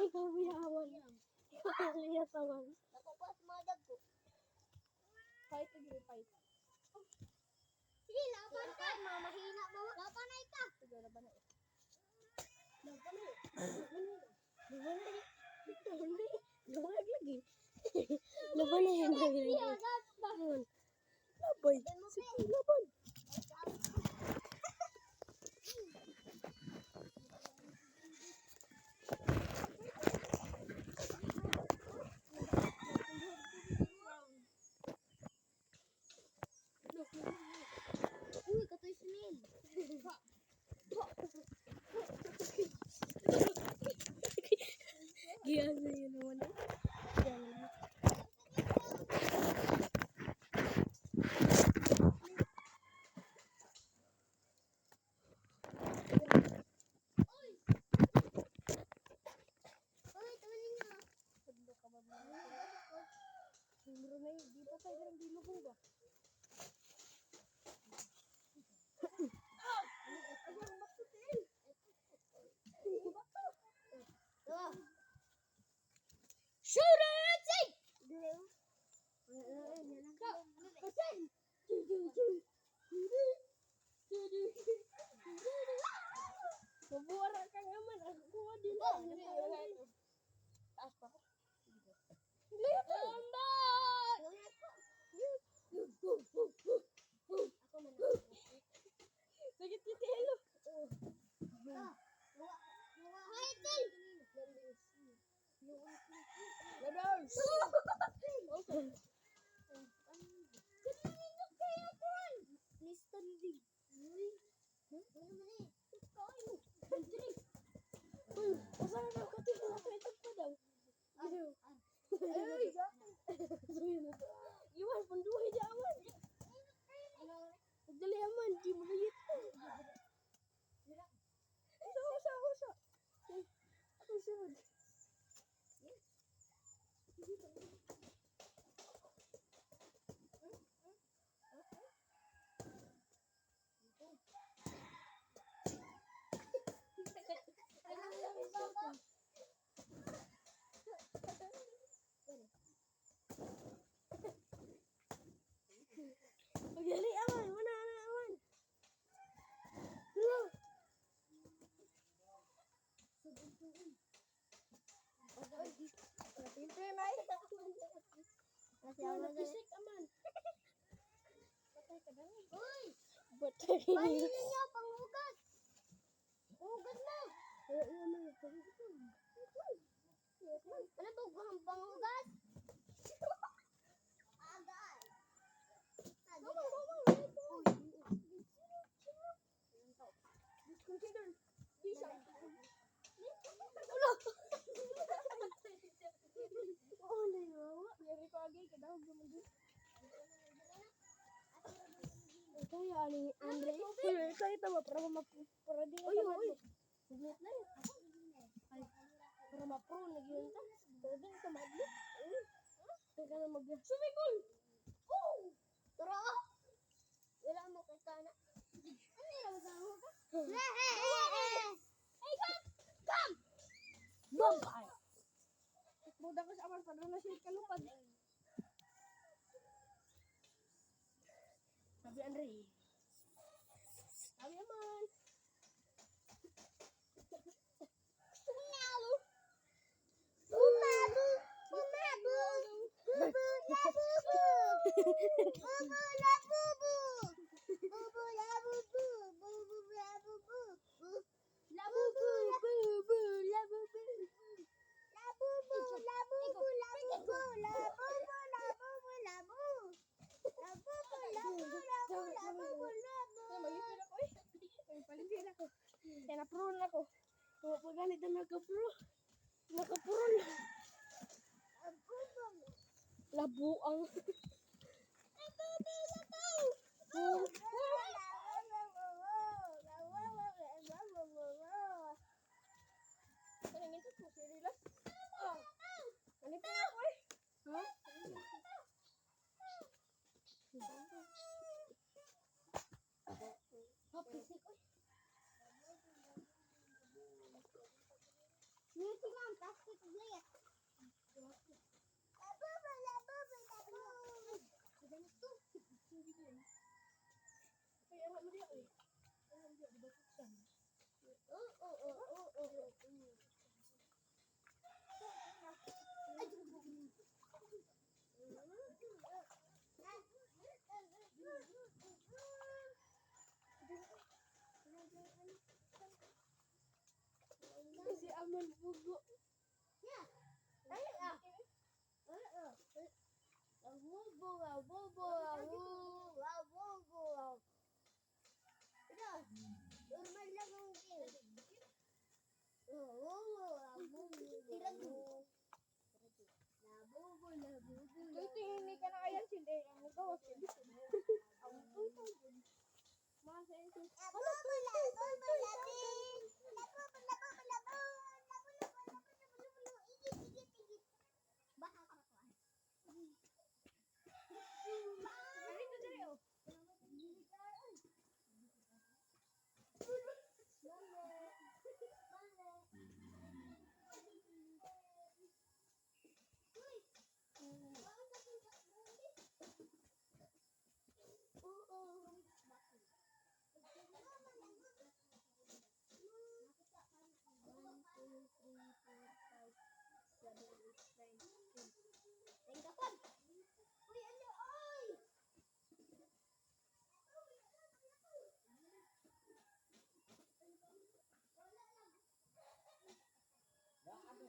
Ikaw biyawan. Ikaw liyatawan. Fight again, fight. Sige, laban ka. Mahina mo. Laban na ika. Sige, laban na. Luwag lagi. Laban na yan. Laban. Sige, laban. Uy, katoy sinil. Giyan na yun naman. Uy, tamanin nga. Sumuro na yun. Di pa tayo ng bilubong ba? Shoot it! Mabuwara ka naman. Ako kuha din. Taas pa ko. Sakit yung telo. Labers! Usaha na ako ito. Nakaitak pa daw. Ay! Iwan, panduhay di aman. Pagdali aman, di mo layit. Usa. Ako sunod. Pagdali aman, wala na aman. Hello. Napintoy may. Napisik aman. Patay ka daw. Uy! Patay. Panin niya, panghugas! Hugas mo! Ano to, panghugas? Agay! Consider. Bisa. Oh, nayawa. Yari ko agay ka daw. Ito yan ni Andre. Ito ba? Para di mo tamad. Sigit na yun. Ay, para ma-pro na yun ta. Para di mo tamad. Teka na sumikol! Oh! Tara! Wala mo kay kana. Ano yung maghugas? Hey, come! Vampire! Buda ko sa aman. Padro na siya kalupad. Sabi Andre. Sabi aman. Palipin ako. Kaya na-pro na ako. Pag ganito naka-pro. Naka-pro na. Labuang. Music ma'am, plastic plate. Kaya mo diya eh. Kaya mo diya di ba siya? Si Aman bugo. Normal lang ang game. Kaya tingin ka na kaya sila ang gawas sila. Ang tutoy. Masa ito. Ano ito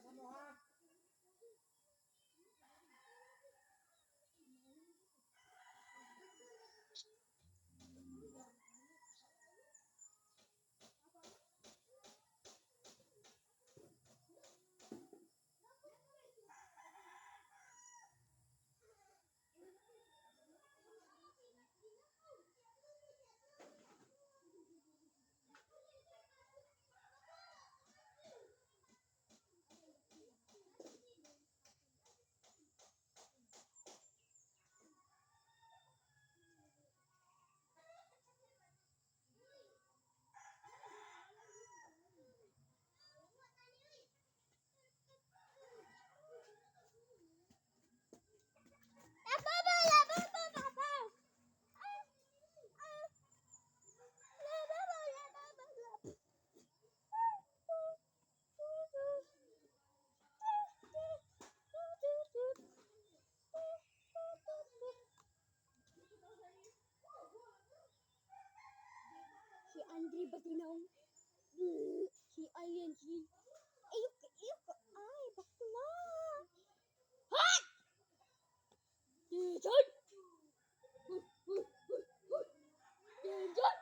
dali oh? Si Andre Batinaw. Si Alien. Si... Ayok. Ay, bakla. Hot! Dijon! Dijon!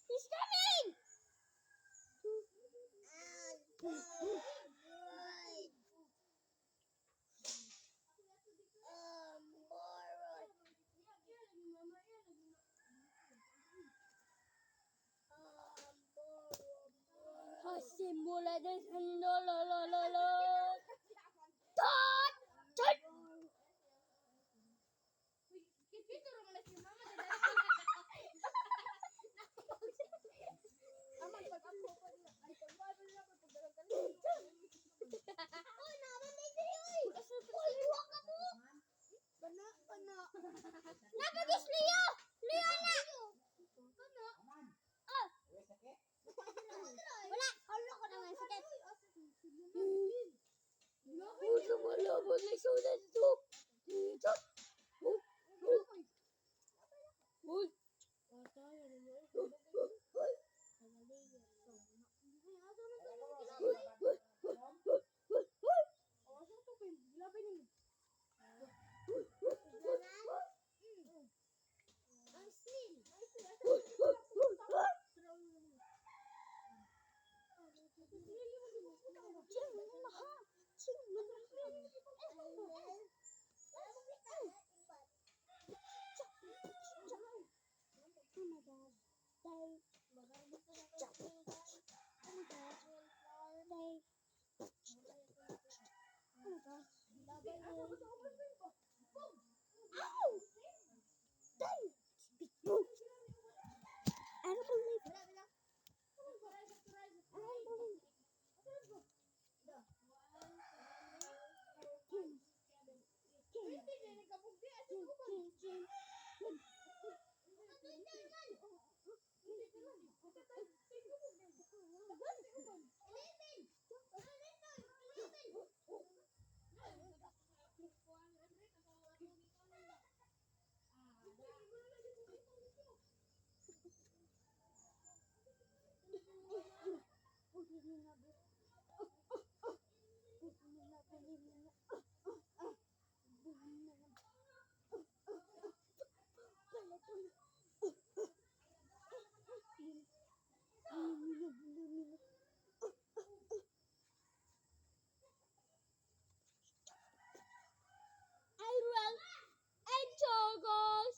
He's coming! Hasimula de sandolololo. Tot! Tot! Napagis Leo! Leo na! Wala! Halo ko naman sa Day. I don't believe it. I don't believe it. Iron and Jogos.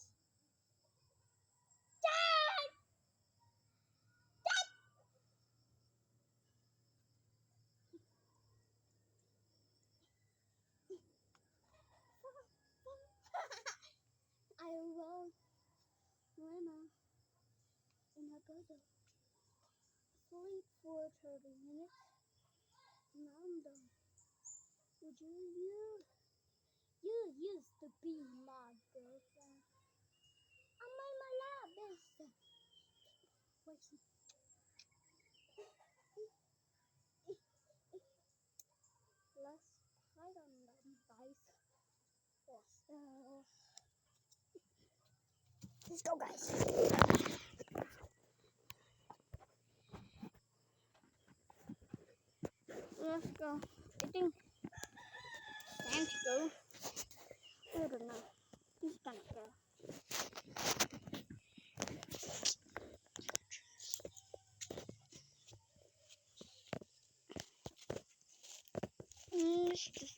Dad! I will Lena and I go to sleep for 30 minutes. And I'm done. Would you used to be my girlfriend. I'm my lab. Wait. Let's hide on them guys. Let's go guys. Let's go. I think it's time to go. I don't know. It's time to go. Let's just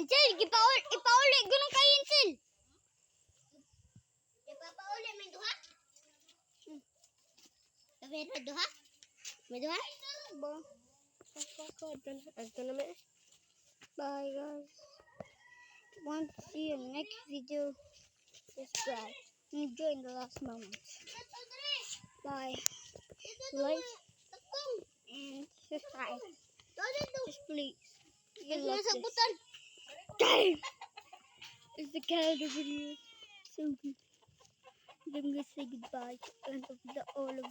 Ansel, ipauli gano'n kay Ansel. Ipapauli may duha? Sabi na duha? May duha? Ba? Ito na may. Bye guys. Want to see you next video? Subscribe. Enjoy the last moments. Bye. Like and subscribe. Just please. You love this. Dang! It's the Canada video. So good. I'm gonna say goodbye and all of